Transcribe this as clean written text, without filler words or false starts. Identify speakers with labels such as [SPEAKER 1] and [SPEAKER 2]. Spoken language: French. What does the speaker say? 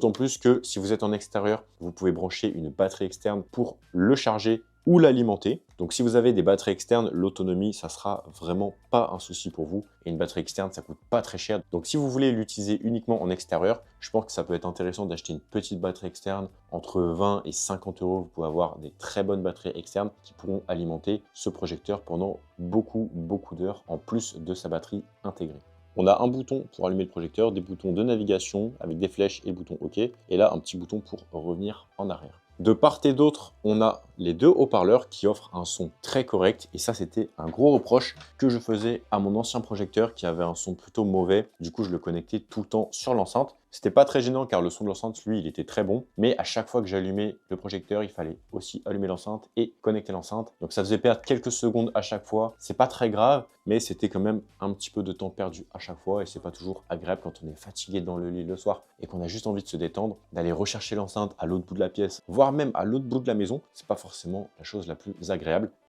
[SPEAKER 1] D'autant plus que si vous êtes en extérieur, vous pouvez brancher une batterie externe pour le charger ou l'alimenter. Donc si vous avez des batteries externes, l'autonomie, ça sera vraiment pas un souci pour vous. Et une batterie externe, ça coûte pas très cher. Donc si vous voulez l'utiliser uniquement en extérieur, je pense que ça peut être intéressant d'acheter une petite batterie externe. Entre 20 et 50 euros, vous pouvez avoir des très bonnes batteries externes qui pourront alimenter ce projecteur pendant beaucoup d'heures en plus de sa batterie intégrée. On a un bouton pour allumer le projecteur, des boutons de navigation avec des flèches et le bouton OK. Et là, un petit bouton pour revenir en arrière. De part et d'autre, on a les deux haut-parleurs qui offrent un son très correct. Et ça, c'était un gros reproche que je faisais à mon ancien projecteur qui avait un son plutôt mauvais. Du coup, je le connectais tout le temps sur l'enceinte. C'était pas très gênant car le son de l'enceinte, lui, il était très bon. Mais à chaque fois que j'allumais le projecteur, il fallait aussi allumer l'enceinte et connecter l'enceinte. Donc ça faisait perdre quelques secondes à chaque fois. C'est pas très grave, mais c'était quand même un petit peu de temps perdu à chaque fois. Et c'est pas toujours agréable quand on est fatigué dans le lit le soir et qu'on a juste envie de se détendre, d'aller rechercher l'enceinte à l'autre bout de la pièce, voire même à l'autre bout de la maison. C'est pas forcément la chose la plus agréable.